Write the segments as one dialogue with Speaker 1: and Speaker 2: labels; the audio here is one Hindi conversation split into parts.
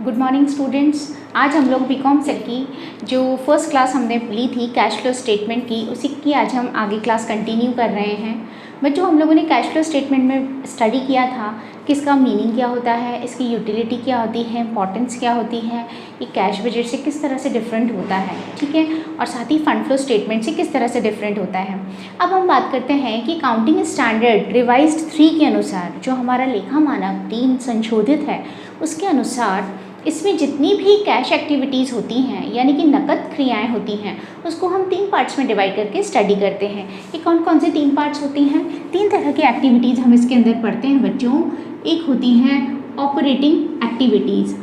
Speaker 1: Good morning students. आज हम लोग बीकॉम सेट की जो फर्स्ट क्लास हमने ली थी कैश फ्लो स्टेटमेंट की, उसी की आज हम आगे क्लास कंटिन्यू कर रहे हैं। बच्चों, हम लोगों ने कैश फ्लो स्टेटमेंट में स्टडी किया था कि इसका मीनिंग क्या होता है, इसकी यूटिलिटी क्या होती है, इंपॉर्टेंस क्या होती है, ये कैश बजट से किस तरह से डिफरेंट होता है, ठीक है, और साथ ही फंड फ्लो स्टेटमेंट से किस तरह से डिफरेंट होता है। अब हम बात करते हैं कि काउंटिंग स्टैंडर्ड रिवाइज्ड 3 के अनुसार, जो हमारा लेखा मानक 3 संशोधित है, उसके अनुसार इसमें जितनी भी कैश एक्टिविटीज़ होती हैं यानी कि नकद क्रियाएं होती हैं, उसको हम 3 पार्ट्स में डिवाइड करके स्टडी करते हैं। ये कौन कौन से 3 पार्ट्स होती हैं? 3 तरह की एक्टिविटीज़ हम इसके अंदर पढ़ते हैं बच्चों। एक होती हैं ऑपरेटिंग एक्टिविटीज़।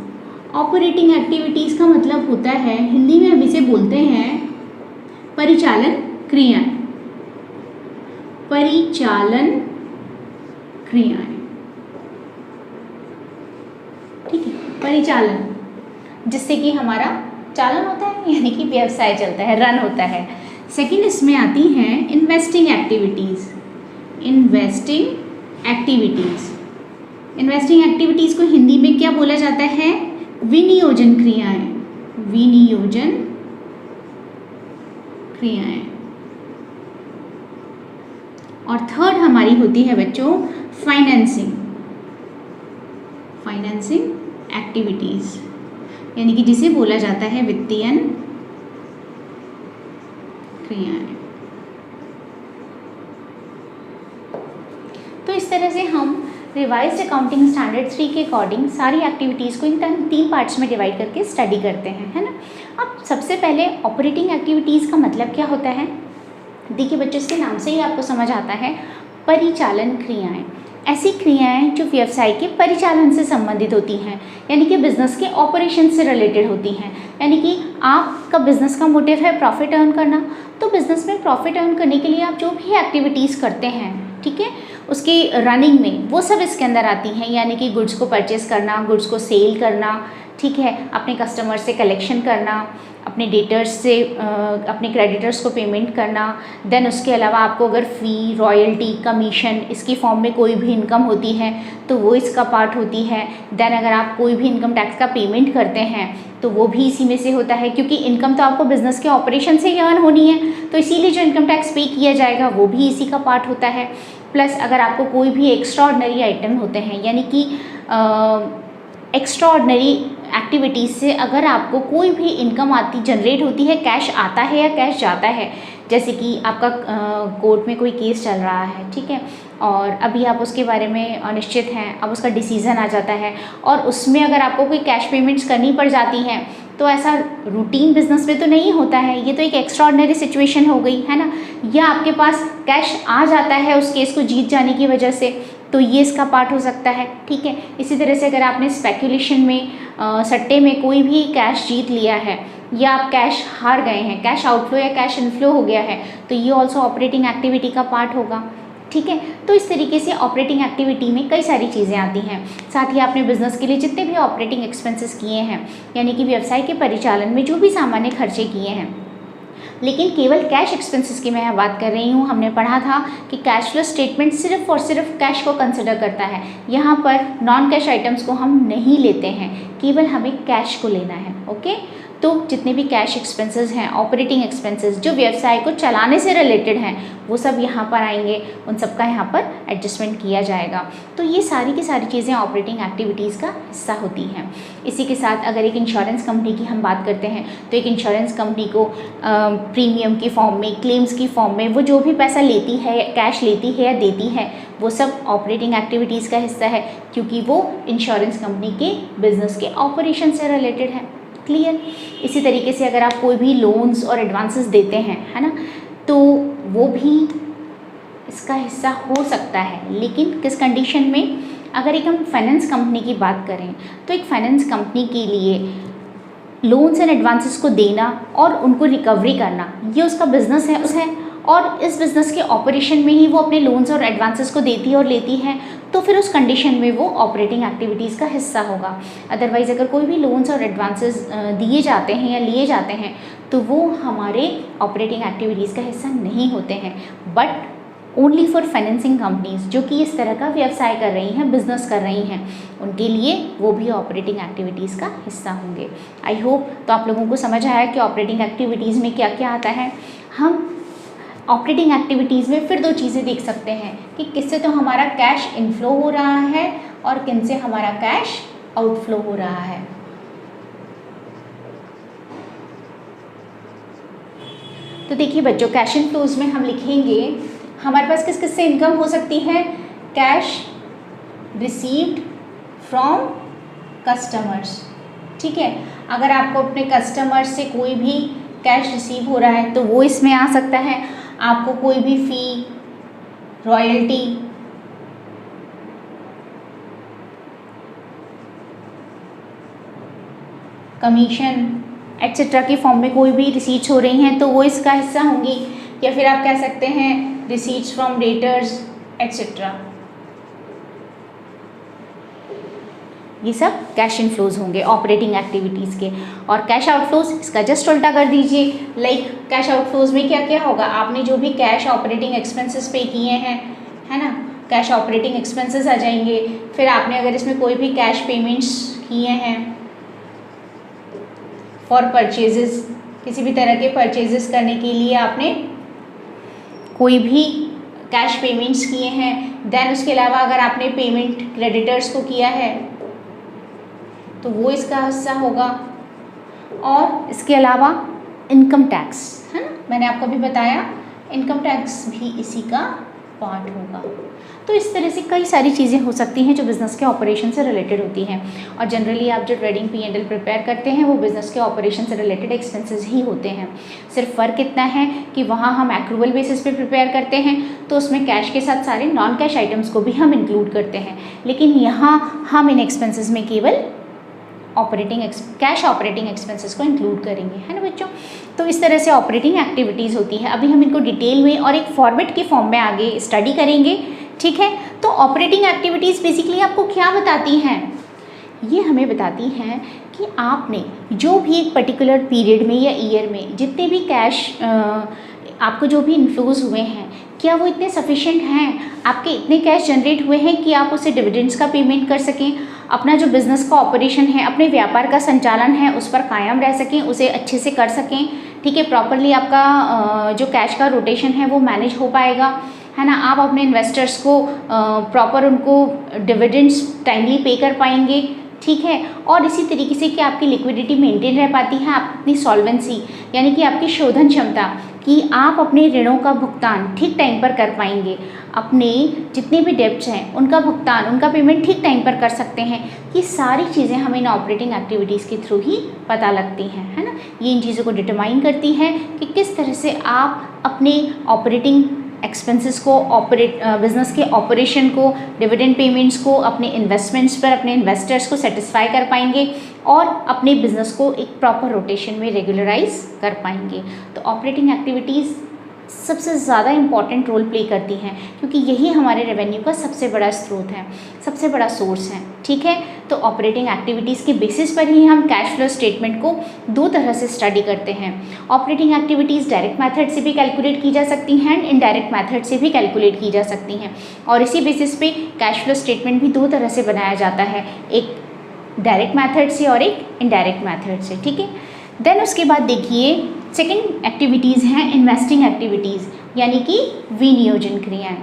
Speaker 1: ऑपरेटिंग एक्टिविटीज़ का मतलब होता है, हिंदी में हम इसे बोलते हैं परिचालन क्रियाएं। परिचालन क्रियाएं, ठीक है, परिचालन, जिससे कि हमारा चालन होता है यानी कि व्यवसाय चलता है, रन होता है। सेकंड इसमें आती हैं investing activities. Investing activities, investing activities को हिंदी में क्या बोला जाता है? विनियोजन क्रियाएं। विनियोजन क्रियाएं। और थर्ड हमारी होती है बच्चों फाइनेंसिंग। फाइनेंसिंग एक्टिविटीज़, यानी कि जिसे बोला जाता है वित्तीयन क्रियाएं। तो इस तरह से हम रिवाइज्ड अकाउंटिंग स्टैंडर्ड 3 के अकॉर्डिंग सारी एक्टिविटीज़ को इन 3 पार्ट्स में डिवाइड करके स्टडी करते हैं, है ना। अब सबसे पहले ऑपरेटिंग एक्टिविटीज़ का मतलब क्या होता है? देखिए बच्चों, इसके नाम से ही आपको समझ आता है, परिचालन क्रियाएं। ऐसी क्रियाएं जो व्यवसाय के परिचालन से संबंधित होती हैं, यानी कि बिजनेस के ऑपरेशन से रिलेटेड होती हैं। यानी कि आपका बिजनेस का मोटिव है प्रॉफिट अर्न करना, तो बिजनेस में प्रॉफिट अर्न करने के लिए आप जो भी एक्टिविटीज़ करते हैं, ठीक है, उसकी रनिंग में वो सब इसके अंदर आती हैं। यानी कि गुड्स को परचेस करना, गुड्स को सेल करना, ठीक है, अपने कस्टमर से कलेक्शन करना, अपने डेटर्स से अपने क्रेडिटर्स को पेमेंट करना। देन उसके अलावा आपको अगर फ़ी, रॉयल्टी, कमीशन इसकी फॉर्म में कोई भी इनकम होती है तो वो इसका पार्ट होती है। देन अगर आप कोई भी इनकम टैक्स का पेमेंट करते हैं तो वो भी इसी में से होता है, क्योंकि इनकम तो आपको बिजनेस के ऑपरेशन से ही अर्न होनी है, तो इसीलिए जो इनकम टैक्स पे किया जाएगा वो भी इसी का पार्ट होता है। प्लस अगर आपको कोई भी एक्स्ट्रा ऑर्डिनरी आइटम होते हैं, यानी कि एक्स्ट्रा ऑर्डिनरी एक्टिविटीज़ से अगर आपको कोई भी इनकम आती जनरेट होती है, कैश आता है या कैश जाता है, जैसे कि आपका कोर्ट में कोई केस चल रहा है, ठीक है, और अभी आप उसके बारे में अनिश्चित हैं, अब उसका डिसीज़न आ जाता है और उसमें अगर आपको कोई कैश पेमेंट्स करनी पड़ जाती हैं, तो ऐसा रूटीन बिजनेस में तो नहीं होता है, ये तो एक एक्स्ट्रा ऑर्डिनरी सिचुएशन हो गई, है ना। या आपके पास कैश आ जाता है उस केस को जीत जाने की वजह से, तो ये इसका पार्ट हो सकता है, ठीक है। इसी तरह से अगर आपने स्पेकुलेशन में सट्टे में कोई भी कैश जीत लिया है या आप कैश हार गए हैं, कैश आउटफ्लो या कैश इनफ्लो हो गया है, तो ये ऑल्सो ऑपरेटिंग एक्टिविटी का पार्ट होगा, ठीक है। तो इस तरीके से ऑपरेटिंग एक्टिविटी में कई सारी चीज़ें आती हैं। साथ ही आपने बिजनेस के लिए जितने भी ऑपरेटिंग एक्सपेंसेस किए हैं, यानी कि व्यवसाय के परिचालन में जो भी सामान्य खर्चे किए हैं, लेकिन केवल कैश एक्सपेंसेस की मैं बात कर रही हूँ। हमने पढ़ा था कि कैश फ्लो स्टेटमेंट सिर्फ और सिर्फ कैश को कंसिडर करता है, यहाँ पर नॉन कैश आइटम्स को हम नहीं लेते हैं, केवल हमें कैश को लेना है, ओके। तो जितने भी कैश एक्सपेंसेस हैं, ऑपरेटिंग एक्सपेंसेस जो व्यवसाय को चलाने से रिलेटेड हैं, वो सब यहाँ पर आएंगे, उन सब का यहाँ पर एडजस्टमेंट किया जाएगा। तो ये सारी की सारी चीज़ें ऑपरेटिंग एक्टिविटीज़ का हिस्सा होती हैं। इसी के साथ अगर एक इंश्योरेंस कंपनी की हम बात करते हैं, तो एक इंश्योरेंस कंपनी को प्रीमियम की फॉर्म में, क्लेम्स की फॉर्म में वो जो भी पैसा लेती है, कैश लेती है या देती है, वो सब ऑपरेटिंग एक्टिविटीज़ का हिस्सा है, क्योंकि वो इंश्योरेंस कंपनी के बिजनेस के ऑपरेशन से रिलेटेड है। क्लियर। इसी तरीके से अगर आप कोई भी लोन्स और एडवांसेस देते हैं, है ना, तो वो भी इसका हिस्सा हो सकता है, लेकिन किस कंडीशन में? अगर एक हम फाइनेंस कंपनी की बात करें, तो एक फाइनेंस कंपनी के लिए लोन्स एंड एडवांसेस को देना और उनको रिकवरी करना, ये उसका बिजनेस है और इस बिज़नेस के ऑपरेशन में ही वो अपने लोन्स और एडवांसेस को देती है और लेती है, तो फिर उस कंडीशन में वो ऑपरेटिंग एक्टिविटीज़ का हिस्सा होगा। अदरवाइज़ अगर कोई भी लोन्स और एडवांसेस दिए जाते हैं या लिए जाते हैं, तो वो हमारे ऑपरेटिंग एक्टिविटीज़ का हिस्सा नहीं होते हैं। But only for financing companies जो कि इस तरह का व्यवसाय कर रही हैं, बिजनेस कर रही हैं, उनके लिए वो भी ऑपरेटिंग एक्टिविटीज़ का हिस्सा होंगे। आई होप तो आप लोगों को समझ आया कि ऑपरेटिंग एक्टिविटीज़ में क्या क्या आता है। हम ऑपरेटिंग एक्टिविटीज़ में फिर दो चीज़ें देख सकते हैं कि किससे तो हमारा कैश इनफ्लो हो रहा है और किन से हमारा कैश आउटफ्लो हो रहा है। तो देखिए बच्चों, कैश इनफ्लोज में हम लिखेंगे हमारे पास किस किस से इनकम हो सकती है। कैश रिसीव्ड फ्रॉम कस्टमर्स, ठीक है। अगर आपको अपने कस्टमर्स से कोई भी कैश रिसीव हो रहा है तो वो इसमें आ सकता है। आपको कोई भी फ़ी, रॉयल्टी, कमीशन एट्सेट्रा के फॉर्म में कोई भी रिसीट्स हो रही हैं तो वो इसका हिस्सा होंगी। या फिर आप कह सकते हैं रिसीट्स फ्रॉम डेटर्स एट्सेट्रा, ये सब कैश इनफ्लोज होंगे ऑपरेटिंग एक्टिविटीज़ के। और कैश आउटफ्लोज इसका जस्ट उल्टा कर दीजिए। लाइक कैश आउटफ्लोज में क्या क्या होगा, आपने जो भी कैश ऑपरेटिंग एक्सपेंसेस पे किए हैं, है ना, कैश ऑपरेटिंग एक्सपेंसेस आ जाएंगे। फिर आपने अगर इसमें कोई भी कैश पेमेंट्स किए हैं फॉर परचेजेस, किसी भी तरह के परचेजेस करने के लिए आपने कोई भी कैश पेमेंट्स किए हैं, देन उसके अलावा अगर आपने पेमेंट क्रेडिटर्स को किया है तो वो इसका हिस्सा होगा। और इसके अलावा इनकम टैक्स, है ना, मैंने आपको भी बताया इनकम टैक्स भी इसी का पार्ट होगा। तो इस तरह से कई सारी चीज़ें हो सकती हैं जो बिज़नेस के ऑपरेशन से रिलेटेड होती हैं। और जनरली आप जो ट्रेडिंग P&L प्रिपेयर करते हैं वो बिज़नेस के ऑपरेशन से रिलेटेड एक्सपेंसेस ही होते हैं। सिर्फ फ़र्क इतना है कि वहाँ हम एक्रूवल बेसिस पे प्रिपेयर करते हैं तो उसमें कैश के साथ सारे नॉन कैश आइटम्स को भी हम इंक्लूड करते हैं, लेकिन यहाँ हम इन एक्सपेंसेस में केवल कैश ऑपरेटिंग एक्सपेंसेस को इंक्लूड करेंगे, है ना बच्चों। तो इस तरह से ऑपरेटिंग एक्टिविटीज़ होती है। अभी हम इनको डिटेल में और एक फॉर्मेट के फॉर्म में आगे स्टडी करेंगे, ठीक है। तो ऑपरेटिंग एक्टिविटीज़ बेसिकली आपको क्या बताती हैं, ये हमें बताती हैं कि आपने जो भी एक पर्टिकुलर पीरियड में या ईयर में जितने भी कैश आपको जो भी इन्फ्लोज हुए हैं, क्या वो इतने सफिशिएंट हैं, आपके इतने कैश जनरेट हुए हैं कि आप उसे डिविडेंड्स का पेमेंट कर सकें, अपना जो बिज़नेस का ऑपरेशन है, अपने व्यापार का संचालन है उस पर कायम रह सकें, उसे अच्छे से कर सकें, ठीक है। प्रॉपरली आपका जो कैश का रोटेशन है वो मैनेज हो पाएगा, है ना। आप अपने इन्वेस्टर्स को प्रॉपर उनको डिविडेंड्स टाइमली पे कर पाएंगे, ठीक है। और इसी तरीके से कि आपकी लिक्विडिटी मेंटेन रह पाती है, आप अपनी सॉल्वेंसी यानी कि आपकी शोधन क्षमता कि आप अपने ऋणों का भुगतान ठीक टाइम पर कर पाएंगे, अपने जितने भी डेब्ट्स हैं उनका भुगतान, उनका पेमेंट ठीक टाइम पर कर सकते हैं। ये सारी चीज़ें हमें इन ऑपरेटिंग एक्टिविटीज़ के थ्रू ही पता लगती हैं, है ना। ये इन चीज़ों को डिटरमाइन करती हैं कि किस तरह से आप अपने ऑपरेटिंग एक्सपेंसेस को, बिजनेस के ऑपरेशन को, डिविडेंड पेमेंट्स को, अपने इन्वेस्टमेंट्स पर अपने इन्वेस्टर्स को सेटिस्फाई कर पाएंगे और अपने बिजनेस को एक प्रॉपर रोटेशन में रेगुलराइज कर पाएंगे। तो ऑपरेटिंग एक्टिविटीज़ सबसे ज़्यादा इम्पॉर्टेंट रोल प्ले करती हैं क्योंकि यही हमारे रेवेन्यू का सबसे बड़ा स्रोत है, सबसे बड़ा सोर्स है, ठीक है। तो ऑपरेटिंग एक्टिविटीज़ के बेसिस पर ही हम कैश फ्लो स्टेटमेंट को दो तरह से स्टडी करते हैं। ऑपरेटिंग एक्टिविटीज़ डायरेक्ट मेथड से भी कैलकुलेट की जा सकती हैं एंड इनडायरेक्ट मेथड से भी कैलकुलेट की जा सकती हैं और इसी बेसिस पे कैश फ्लो स्टेटमेंट भी दो तरह से बनाया जाता है, एक डायरेक्ट मेथड से और एक इनडायरेक्ट मेथड से, ठीक है। देन उसके बाद देखिए सेकेंड एक्टिविटीज़ हैं इन्वेस्टिंग एक्टिविटीज़ यानी कि विनियोजन क्रियाएं।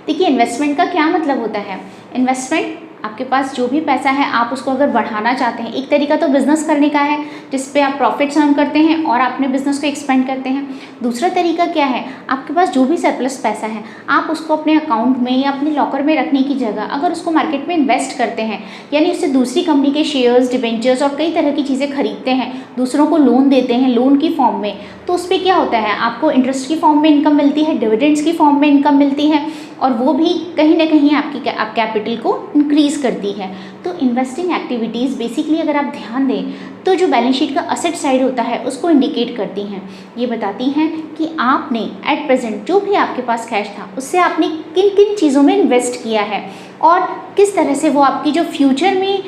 Speaker 1: देखिए इन्वेस्टमेंट का क्या मतलब होता है। इन्वेस्टमेंट आपके पास जो भी पैसा है आप उसको अगर बढ़ाना चाहते हैं, एक तरीका तो बिज़नेस करने का है जिस पे आप प्रॉफिट्स अर्न करते हैं और अपने बिज़नेस को एक्सपेंड करते हैं। दूसरा तरीका क्या है, आपके पास जो भी सरप्लस पैसा है आप उसको अपने अकाउंट में या अपने लॉकर में रखने की जगह अगर उसको मार्केट में इन्वेस्ट करते हैं, यानी उससे दूसरी कंपनी के शेयर्स, डिबेंचर्स और कई तरह की चीज़ें खरीदते हैं, दूसरों को लोन देते हैं लोन की फॉर्म में, तो उस पर क्या होता है, आपको इंटरेस्ट की फॉर्म में इनकम मिलती है, डिविडेंड्स की फॉर्म में इनकम मिलती है और वो भी कहीं ना कहीं आपकी आप कैपिटल को इंक्रीज़ करती है। तो इन्वेस्टिंग एक्टिविटीज़ बेसिकली अगर आप ध्यान दें तो जो बैलेंस शीट का असेट साइड होता है उसको इंडिकेट करती हैं। ये बताती हैं कि आपने एट प्रेजेंट जो भी आपके पास कैश था उससे आपने किन किन चीज़ों में इन्वेस्ट किया है और किस तरह से वो आपकी जो फ्यूचर में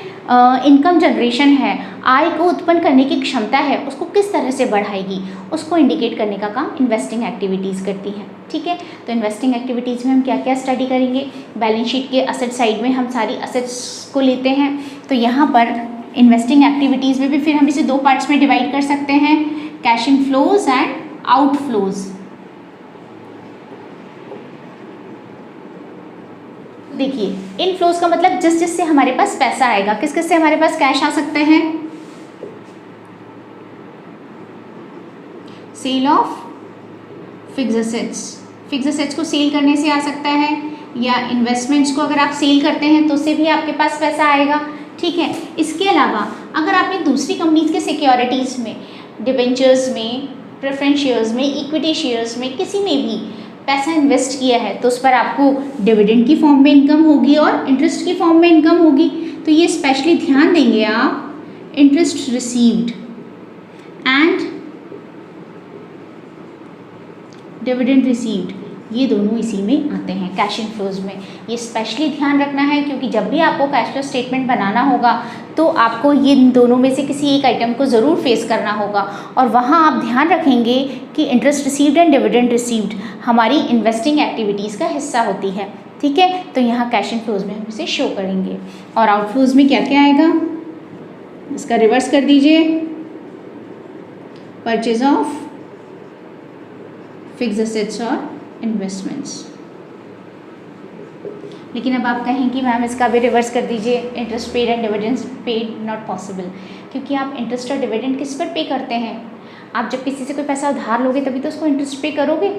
Speaker 1: इनकम जनरेशन है, आय को उत्पन्न करने की क्षमता है, उसको किस तरह से बढ़ाएगी, उसको इंडिकेट करने का काम इन्वेस्टिंग एक्टिविटीज़ करती हैं। ठीक है। तो इन्वेस्टिंग एक्टिविटीज़ में हम क्या क्या स्टडी करेंगे, बैलेंस शीट के असेट साइड में हम सारी असेट्स को लेते हैं। तो यहाँ पर इन्वेस्टिंग एक्टिविटीज़ में भी फिर हम इसे दो पार्ट्स में डिवाइड कर सकते हैं, कैश इनफ्लोज एंड आउटफ्लोज। देखिए इनफ्लोज का मतलब जिस जिससे हमारे पास पैसा आएगा, किस किस से हमारे पास कैश आ सकते हैं, sale of fix assets, fix assets को सेल करने से आ सकता है, या इन्वेस्टमेंट्स को अगर आप सेल करते हैं तो उससे भी आपके पास पैसा आएगा, ठीक है। इसके अलावा अगर आपने दूसरी कंपनीज के सिक्योरिटीज़ में, डिबेंचर्स में, प्रेफरेंस शेयर्स में, इक्विटी शेयर्स में, किसी में भी पैसा इन्वेस्ट किया है तो उस पर आपको डिविडेंड की फॉर्म में इनकम होगी और इंटरेस्ट की फॉर्म में इनकम होगी। तो ये स्पेशली ध्यान देंगे आप, interest received and dividend received, ये दोनों इसी में आते हैं कैश इनफ्लोज में। ये स्पेशली ध्यान रखना है क्योंकि जब भी आपको कैश फ्लो स्टेटमेंट बनाना होगा तो आपको ये दोनों में से किसी एक आइटम को ज़रूर फेस करना होगा, और वहाँ आप ध्यान रखेंगे कि interest received and dividend received हमारी इन्वेस्टिंग एक्टिविटीज़ का हिस्सा होती है, ठीक है। तो यहाँ कैश इनफ्लोज में हम इसे शो करेंगे। और आउटफ्लोज में क्या क्या आएगा, इसका रिवर्स कर दीजिए, परचेज ऑफ फिक्स एसेट्स और इन्वेस्टमेंट्स। लेकिन अब आप कहें कि मैम इसका भी रिवर्स कर दीजिए, interest paid and dividends paid, not possible, क्योंकि आप इंटरेस्ट और डिविडेंड किस पर पे करते हैं, आप जब किसी से कोई पैसा उधार लोगे तभी तो उसको इंटरेस्ट पे करोगे,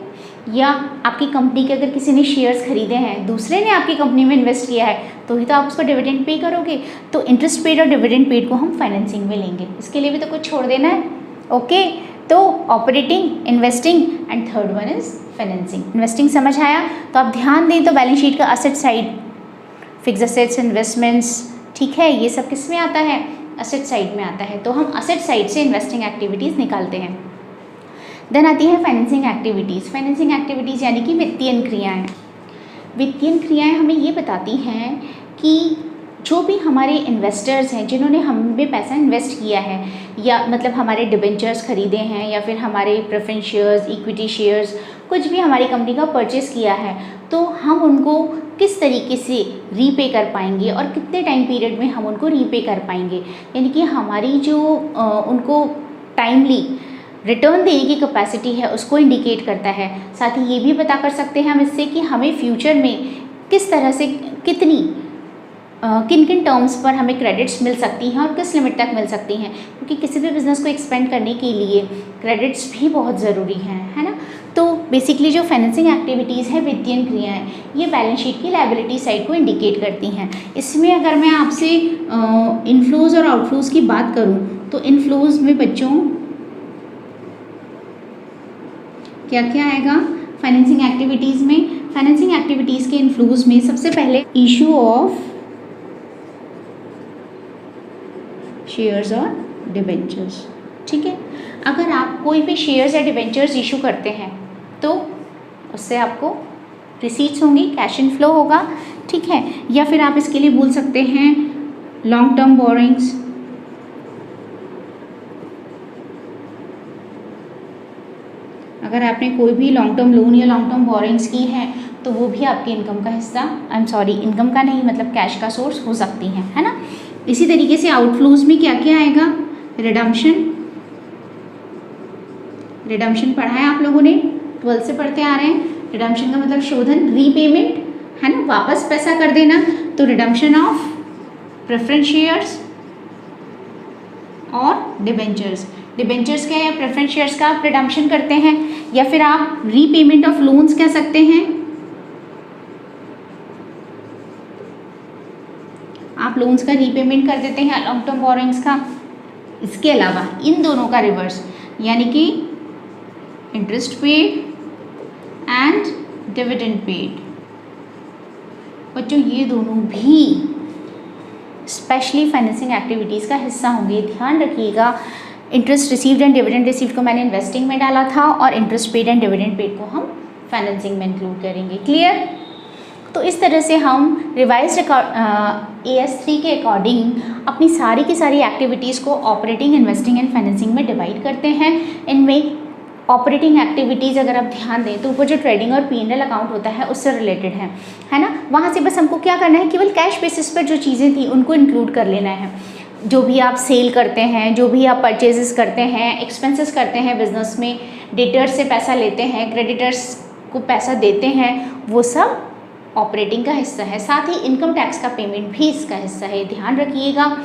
Speaker 1: या आपकी कंपनी के अगर किसी ने शेयर्स खरीदे हैं, दूसरे ने आपकी कंपनी में इन्वेस्ट किया है तो ही तो आप उसको डिविडेंड पे करोगे। तो इंटरेस्ट पेड और डिविडेंड पेड को हम फाइनेंसिंग में लेंगे, इसके लिए भी तो कुछ छोड़ देना है, ओके। तो operating, investing and third one is financing. Investing समझ आया, तो आप ध्यान दें तो बैलेंस शीट का asset side, fix assets, investments, ठीक है, ये सब किस में आता है, असेट साइड में आता है। तो हम असेट साइड से इन्वेस्टिंग एक्टिविटीज़ निकालते हैं। देन आती है फाइनेंसिंग एक्टिविटीज़। फाइनेंसिंग एक्टिविटीज़ यानी कि वित्तीय क्रियाएँ। वित्तीय क्रियाएँ हमें ये बताती हैं कि जो भी हमारे इन्वेस्टर्स हैं जिन्होंने हम पे पैसा इन्वेस्ट किया है, या मतलब हमारे डिबेंचर्स खरीदे हैं, या फिर हमारे प्रेफरेंस शेयर्स, इक्विटी शेयर्स, कुछ भी हमारी कंपनी का परचेज़ किया है, तो हम उनको किस तरीके से रीपे कर पाएंगे और कितने टाइम पीरियड में हम उनको रीपे कर पाएंगे, यानी कि हमारी जो उनको टाइमली रिटर्न देने की कैपेसिटी है उसको इंडिकेट करता है। साथ ही ये भी पता कर सकते हैं हम इससे कि हमें फ्यूचर में किस तरह से कितनी किन किन टर्म्स पर हमें क्रेडिट्स मिल सकती हैं और किस लिमिट तक मिल सकती हैं, क्योंकि किसी भी बिज़नेस को एक्सपेंड करने के लिए क्रेडिट्स भी बहुत ज़रूरी हैं, है ना। तो बेसिकली जो फाइनेंसिंग एक्टिविटीज़ है, वित्तीय क्रियाएँ, ये बैलेंस शीट की लायबिलिटी साइड को इंडिकेट करती हैं। इसमें अगर मैं आपसे इनफ्लोज और आउटफ्लोज की बात करूँ तो इनफ्लोज में बच्चों क्या क्या आएगा फाइनेंसिंग एक्टिविटीज़ में। फाइनेंसिंग एक्टिविटीज़ के इनफ्लोज में सबसे पहले इशू ऑफ शेयर्स और डिबेंचर्स, ठीक है। अगर आप कोई भी शेयर्स या डिबेंचर्स इशू करते हैं तो उससे आपको रिसीट्स होंगी, कैश इनफ्लो होगा, ठीक है। या फिर आप इसके लिए बोल सकते हैं लॉन्ग टर्म बोरोइंग्स, अगर आपने कोई भी लॉन्ग टर्म लोन या लॉन्ग टर्म बोरोइंग्स की है तो वो भी आपकी इनकम का हिस्सा, इनकम का नहीं मतलब कैश का सोर्स हो सकती हैं, है ना। इसी तरीके से आउटफ्लोज में क्या क्या आएगा, रिडम्पशन, रिडम्पशन पढ़ा है आप लोगों ने, 12th से पढ़ते आ रहे हैं। रिडम्पशन का मतलब शोधन, रीपेमेंट, है ना, वापस पैसा कर देना। तो रिडम्पशन ऑफ प्रेफरेंस शेयर्स और डिबेंचर्स, डिबेंचर्स का या प्रेफरेंस शेयर्स का आप रिडम्पशन करते हैं, या फिर आप रीपेमेंट ऑफ लोन्स कह सकते हैं, आप लोन्स का रीपेमेंट कर देते हैं लॉन्ग टर्म बोरोइंग्स का। इसके अलावा इन दोनों का रिवर्स यानी कि interest paid and dividend paid, बच्चों ये दोनों भी स्पेशली फाइनेंसिंग एक्टिविटीज़ का हिस्सा होंगे। ध्यान रखिएगा, interest received and dividend received को मैंने इन्वेस्टिंग में डाला था और interest paid and dividend paid को हम फाइनेंसिंग में इंक्लूड करेंगे। क्लियर। तो इस तरह से हम रिवाइज्ड AS3 के अकॉर्डिंग अपनी सारी की सारी एक्टिविटीज़ को ऑपरेटिंग, इन्वेस्टिंग एंड फाइनेंसिंग में डिवाइड करते हैं। इनमें ऑपरेटिंग एक्टिविटीज़ अगर आप ध्यान दें तो ऊपर जो ट्रेडिंग और P&L अकाउंट होता है उससे रिलेटेड है ना। वहाँ से बस हमको क्या करना है, केवल कैश बेसिस पर जो चीज़ें थी उनको इंक्लूड कर लेना है। जो भी आप सेल करते हैं, जो भी आप परचेजेस करते हैं, एक्सपेंसेस करते हैं बिजनेस में, डेटर्स से पैसा लेते हैं, क्रेडिटर्स को पैसा देते हैं, वो सब ऑपरेटिंग का हिस्सा है। साथ ही इनकम टैक्स का पेमेंट भी इसका हिस्सा है, ध्यान रखिएगा।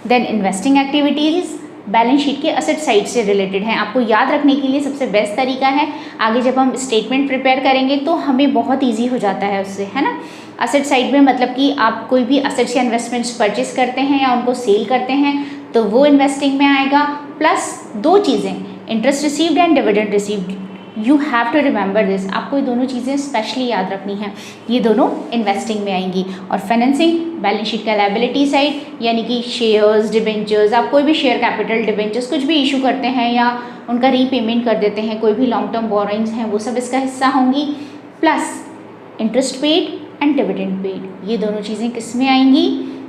Speaker 1: Then investing activities balance sheet के असेट साइड से रिलेटेड हैं। आपको याद रखने के लिए सबसे बेस्ट तरीका है, आगे जब हम स्टेटमेंट प्रिपेयर करेंगे तो हमें बहुत ईजी हो जाता है उससे, है ना। असेट साइड में मतलब कि आप कोई भी असेट्स या इन्वेस्टमेंट्स परचेस करते हैं या उनको सेल करते हैं तो वो इन्वेस्टिंग में आएगा। प्लस दो चीज़ें, interest received and dividend received, you have to remember this, आपको ये दोनों चीज़ें स्पेशली याद रखनी है, ये दोनों इन्वेस्टिंग में आएंगी। और फाइनेंसिंग बैलेंस शीट का लायबिलिटी साइड, यानी कि शेयर्स, डिबेंचर्स, आप कोई भी शेयर कैपिटल, डिबेंचर्स कुछ भी इशू करते हैं या उनका रीपेमेंट कर देते हैं, कोई भी लॉन्ग टर्म बोरोइंग्स हैं, वो सब इसका हिस्सा होंगी। Plus interest paid and dividend paid, ये दोनों चीज़ें किस में आएंगी,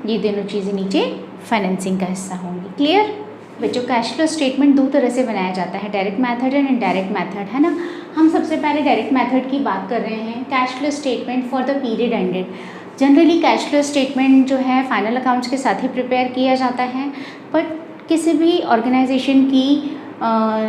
Speaker 1: ये दोनों चीज़ें नीचे फाइनेंसिंग का हिस्सा होंगी। क्लियर बच्चों, कैश फ्लो स्टेटमेंट दो तरह से बनाया जाता है, direct method and indirect method, है ना। हम सबसे पहले डायरेक्ट मेथड की बात कर रहे हैं, cash flow statement for the period ended. Generally cash flow statement जो है फाइनल अकाउंट्स के साथ ही प्रिपेयर किया जाता है, बट किसी भी ऑर्गेनाइजेशन की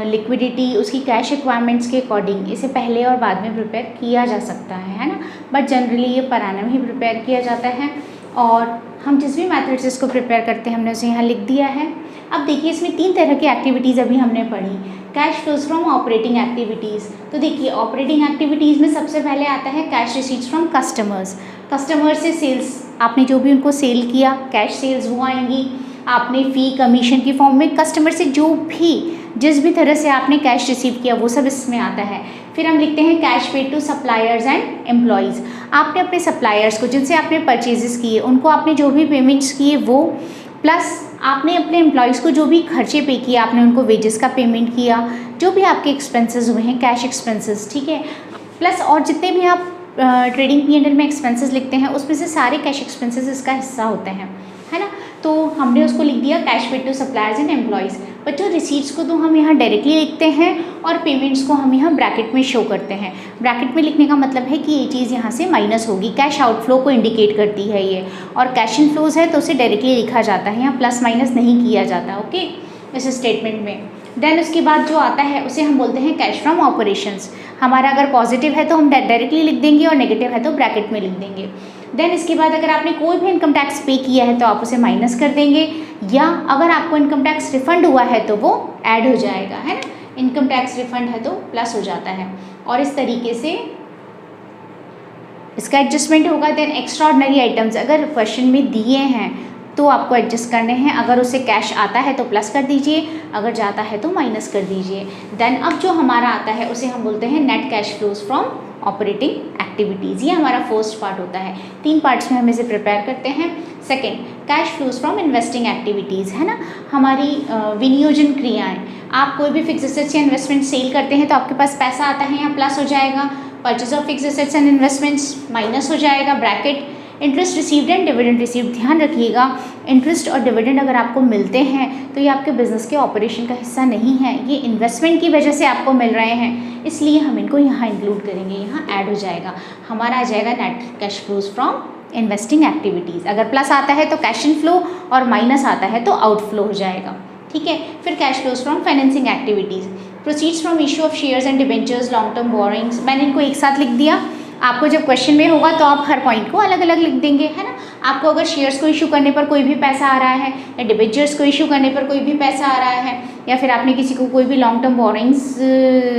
Speaker 1: लिक्विडिटी, उसकी कैश रिक्वायरमेंट्स के अकॉर्डिंग इसे पहले और बाद में प्रिपेयर किया जा सकता है ना। बट जनरली ये पर एनम ही प्रिपेयर किया जाता है, और हम जिस भी मेथड से इसको प्रिपेयर करते हैं हमने उसे यहाँ लिख दिया है। अब देखिए इसमें 3 तरह की एक्टिविटीज़ अभी हमने पढ़ी, cash flows from operating activities. तो देखिए ऑपरेटिंग एक्टिविटीज़ में सबसे पहले आता है cash receipts from customers. Customer से सेल्स, आपने जो भी उनको सेल किया, कैश सेल्स वो आएंगी। आपने फ़ी कमीशन की फॉर्म में कस्टमर से जो भी जिस भी तरह से आपने कैश रिसीव किया वो सब इसमें आता है। फिर हम लिखते हैं cash paid to suppliers and employees. आपने अपने सप्लायर्स को, जिनसे आपने परचेजेस किए, उनको आपने जो भी पेमेंट्स किए वो, प्लस आपने अपने एम्प्लॉयज़ को जो भी खर्चे पे किए, आपने उनको वेजेस का पेमेंट किया, जो भी आपके एक्सपेंसेस हुए हैं, कैश एक्सपेंसेस, ठीक है। प्लस और जितने भी आप ट्रेडिंग P&L में एक्सपेंसेस लिखते हैं उसमें से सारे कैश एक्सपेंसेस इसका हिस्सा होते हैं, है ना। तो हमने उसको लिख दिया cash paid to suppliers and employees. बच्चों रिसीट्स को तो हम यहाँ डायरेक्टली लिखते हैं और पेमेंट्स को हम यहाँ ब्रैकेट में शो करते हैं। ब्रैकेट में लिखने का मतलब है कि ये चीज़ यहाँ से माइनस होगी, कैश आउटफ्लो को इंडिकेट करती है ये, और कैश इनफ्लोज है तो उसे डायरेक्टली लिखा जाता है, यहाँ प्लस माइनस नहीं किया जाता, ओके, इस स्टेटमेंट में। देन उसके बाद जो आता है उसे हम बोलते हैं कैश फ्रॉम ऑपरेशंस। हमारा अगर पॉजिटिव है तो हम डायरेक्टली लिख देंगे और नेगेटिव है तो ब्रैकेट में लिख देंगे। देन इसके बाद अगर आपने कोई भी इनकम टैक्स पे किया है तो आप उसे माइनस कर देंगे, या अगर आपको इनकम टैक्स रिफंड हुआ है तो वो ऐड हो जाएगा, है ना। इनकम टैक्स रिफंड है तो प्लस हो जाता है, और इस तरीके से इसका एडजस्टमेंट होगा। देन एक्स्ट्रा ऑर्डिनरी आइटम्स अगर क्वेश्चन में दिए हैं तो आपको एडजस्ट करने हैं, अगर उससे कैश आता है तो प्लस कर दीजिए, अगर जाता है तो माइनस कर दीजिए। देन अब जो हमारा आता है उसे हम बोलते हैं net cash flows from operating activities. ये हमारा फर्स्ट पार्ट होता है, 3 पार्ट्स में हम इसे प्रिपेयर करते हैं। Second cash flows from investing activities, है ना, हमारी विनियोजन क्रियाएँ। आप कोई भी फिक्स एसेट्स या इन्वेस्टमेंट सेल करते हैं तो आपके पास पैसा आता है, यहाँ प्लस हो जाएगा। Purchase of fix assets and investments minus हो जाएगा, bracket. Interest received and dividend received, ध्यान रखिएगा इंटरेस्ट और डिविडेंड अगर आपको मिलते हैं तो ये आपके बिजनेस के ऑपरेशन का हिस्सा नहीं है, ये इन्वेस्टमेंट की वजह से आपको मिल रहे हैं, इसलिए हम इनको यहाँ इंक्लूड करेंगे, यहाँ ऐड हो जाएगा। हमारा आ जाएगा net cash flows from investing activities. अगर प्लस आता है तो कैश इनफ्लो और माइनस आता है तो आउटफ्लो हो जाएगा, ठीक है। फिर cash flows from financing activities, proceeds from issue of shares and debentures, long term borrowings. मैंने इनको एक साथ लिख दिया, आपको जब क्वेश्चन में होगा तो आप हर पॉइंट को अलग अलग लिख देंगे, है ना। आपको अगर शेयर्स को इशू करने पर कोई भी पैसा आ रहा है, या डिबेंचर्स को इशू करने पर कोई भी पैसा आ रहा है, या फिर आपने किसी को कोई भी लॉन्ग टर्म बोरोइंग्स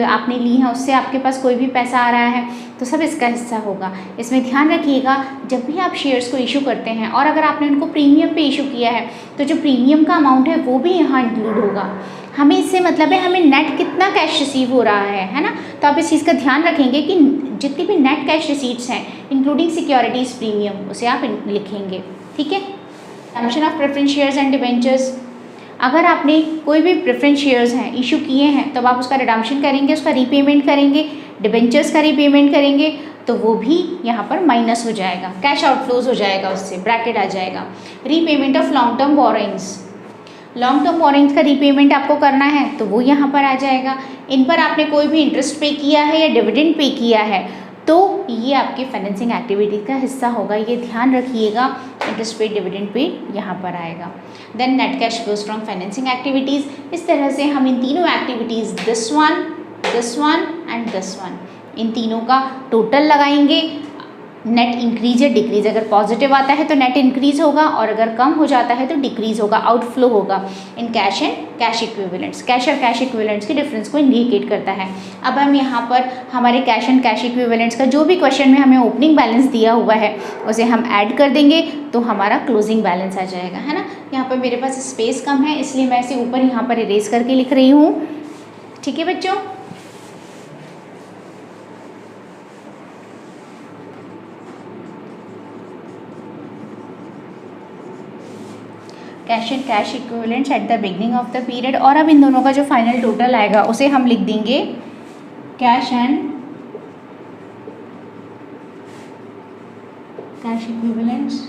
Speaker 1: आपने ली हैं उससे आपके पास कोई भी पैसा आ रहा है, तो सब इसका हिस्सा होगा। इसमें ध्यान रखिएगा जब भी आप शेयर्स को इशू करते हैं और अगर आपने उनको प्रीमियम पे इशू किया है तो जो प्रीमियम का अमाउंट है वो भी यहाँ इंक्लूड होगा। हमें इससे मतलब है हमें नेट कितना कैश रिसीव हो रहा है ना। तो आप इस चीज़ का ध्यान रखेंगे कि जितनी भी नेट कैश रिसीट्स हैं इंक्लूडिंग सिक्योरिटीज़ प्रीमियम उसे आप लिखेंगे, ठीक है। Redemption of preference shares and debentures, अगर आपने कोई भी प्रेफरेंस शेयर्स हैं इशू किए हैं तब आप उसका रिडम्पशन करेंगे, उसका रीपेमेंट करेंगे, डिबेंचर्स का रीपेमेंट करेंगे तो वो भी यहाँ पर माइनस हो जाएगा, कैश आउटफ्लोज हो जाएगा, उससे ब्रैकेट आ जाएगा। Repayment of long term borrowings, long term borrowings का रीपेमेंट आपको करना है तो वो यहाँ पर आ जाएगा। इन पर आपने कोई भी इंटरेस्ट पे किया है या डिविडेंड पे किया है तो ये आपके फाइनेंसिंग एक्टिविटी का हिस्सा होगा, ये ध्यान रखिएगा। इंटरेस्ट पे डिविडेंड पे यहाँ पर आएगा। Then net cash flows from financing activities. इस तरह से हम इन तीनों activities this one and this one, इन तीनों का टोटल लगाएंगे। नेट इंक्रीज या डिक्रीज, अगर पॉजिटिव आता है तो नेट इंक्रीज होगा और अगर कम हो जाता है तो डिक्रीज होगा, आउटफ्लो होगा in cash and cash equivalents. Cash और कैश इक्विवेलेंट्स के डिफरेंस को इंडिकेट करता है। अब हम यहाँ पर हमारे कैश एंड कैश इक्विवेलेंट्स का जो भी क्वेश्चन में हमें ओपनिंग बैलेंस दिया हुआ है उसे हम ऐड कर देंगे तो हमारा क्लोजिंग बैलेंस आ जाएगा, है ना। यहाँ पर मेरे पास स्पेस कम है इसलिए मैं इसे ऊपर यहाँ पर इरेज करके लिख रही हूँ। ठीक है बच्चों, cash and cash equivalents at the beginning of the period. और अब इन दोनों का जो फाइनल टोटल आएगा उसे हम लिख देंगे कैश एंड कैश इक्विवेलेंट्स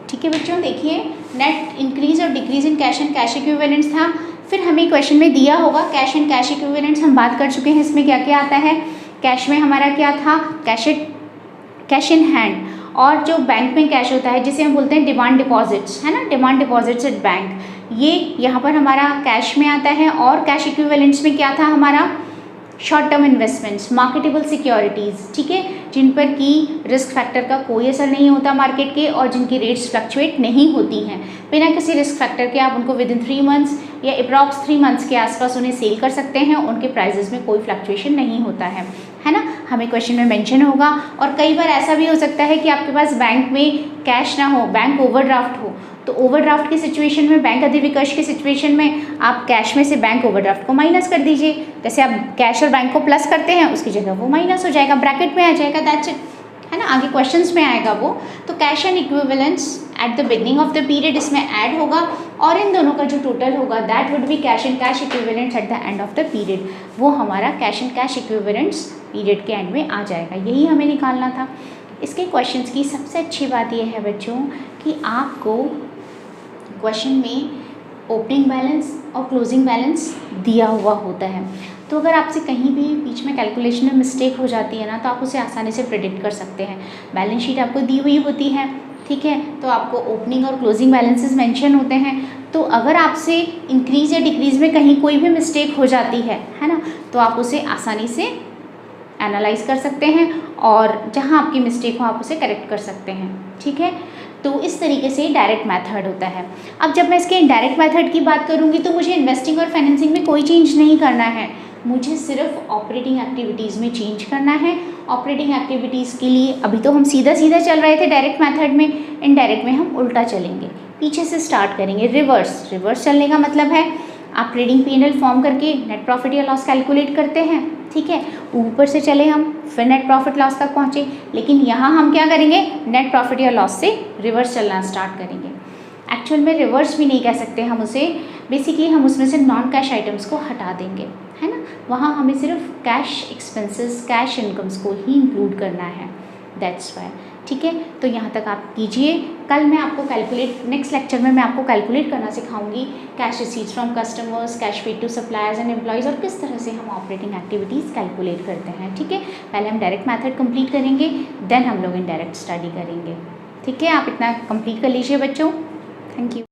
Speaker 1: ठीक है बच्चों। देखिए नेट इंक्रीज और decrease in cash and cash equivalents था। फिर हमें क्वेश्चन में दिया होगा कैश एंड कैश इक्विवेलेंट्स हम बात कर चुके हैं। इसमें क्या क्या आता है, कैश में हमारा क्या था, कैश इन हैंड, और जो बैंक में कैश होता है जिसे हम बोलते हैं डिमांड डिपॉजिट्स, है ना, डिमांड डिपॉजिट्स एट बैंक, ये यहाँ पर हमारा कैश में आता है। और कैश इक्विवेलेंट्स में क्या था हमारा, short term investments, marketable securities, ठीक है, जिन पर की रिस्क फैक्टर का कोई असर नहीं होता मार्केट के और जिनकी रेट्स फ्लक्चुएट नहीं होती हैं। बिना किसी रिस्क फैक्टर के आप उनको विद इन 3 मंथ्स या अप्रॉक्स 3 मंथ्स के आसपास उन्हें सेल कर सकते हैं, उनके प्राइजेस में कोई फ्लक्चुएशन नहीं होता है ना। हमें क्वेश्चन में मेंशन होगा। और कई बार ऐसा भी हो सकता है कि आपके पास बैंक में कैश ना हो, बैंक ओवरड्राफ्ट हो, तो ओवरड्राफ्ट की सिचुएशन में, बैंक अधिविकर्ष की सिचुएशन में आप कैश में से बैंक ओवरड्राफ्ट को माइनस कर दीजिए। जैसे आप कैश और बैंक को प्लस करते हैं उसकी जगह वो माइनस हो जाएगा, ब्रैकेट में आ जाएगा, दैट्स इट, है ना। आगे क्वेश्चंस में आएगा वो। तो cash and equivalents at the beginning of the period इसमें ऐड होगा और इन दोनों का जो टोटल होगा that would be cash and cash equivalents at the end of the period. वो हमारा cash and cash equivalents period के एंड में आ जाएगा। यही हमें निकालना था। इसके क्वेश्चंस की सबसे अच्छी बात यह है बच्चों कि आपको क्वेश्चन में ओपनिंग बैलेंस और क्लोजिंग बैलेंस दिया हुआ होता है। तो अगर आपसे कहीं भी बीच में कैलकुलेशन में मिस्टेक हो जाती है ना तो आप उसे आसानी से प्रेडिक्ट कर सकते हैं। बैलेंस शीट आपको दी हुई होती है, ठीक है, तो आपको ओपनिंग और क्लोजिंग बैलेंसेस मेंशन होते हैं। तो अगर आपसे इंक्रीज या डिक्रीज में कहीं कोई भी मिस्टेक हो जाती है ना, तो आप उसे आसानी से एनालाइज कर सकते हैं और जहाँ आपकी मिस्टेक हो आप उसे करेक्ट कर सकते हैं, ठीक है। तो इस तरीके से डायरेक्ट मेथड होता है। अब जब मैं इसके इनडायरेक्ट मेथड की बात करूँगी तो मुझे इन्वेस्टिंग और फाइनेंसिंग में कोई चेंज नहीं करना है, मुझे सिर्फ ऑपरेटिंग एक्टिविटीज़ में चेंज करना है। ऑपरेटिंग एक्टिविटीज़ के लिए अभी तो हम सीधा सीधा चल रहे थे डायरेक्ट मेथड में, इनडायरेक्ट में हम उल्टा चलेंगे, पीछे से स्टार्ट करेंगे, रिवर्स चलने का मतलब है आप ट्रेडिंग P&L फॉर्म करके नेट प्रॉफिट या लॉस कैलकुलेट करते हैं, ठीक है, ऊपर से चले हम फिर नेट प्रॉफिट लॉस तक पहुँचे। लेकिन यहाँ हम क्या करेंगे, नेट प्रॉफिट या लॉस से रिवर्स चलना स्टार्ट करेंगे। एक्चुअल में रिवर्स भी नहीं कह सकते हम उसे, बेसिकली हम उसमें से नॉन कैश आइटम्स को हटा देंगे, है ना। वहाँ हमें सिर्फ कैश एक्सपेंसेस, कैश इनकम्स को ही इंक्लूड करना है, दैट्स वाई, ठीक है। तो यहाँ तक आप कीजिए। कल मैं आपको नेक्स्ट लेक्चर में मैं आपको कैलकुलेट करना सिखाऊंगी cash receipts from customers, cash paid to suppliers and employees और किस तरह से हम ऑपरेटिंग एक्टिविटीज़ कैलकुलेट करते हैं, ठीक है। पहले हम डायरेक्ट मेथड कंप्लीट करेंगे, देन हम लोग इनडायरेक्ट स्टडी करेंगे, ठीक है। आप इतना कंप्लीट कर लीजिए बच्चों। Thank you.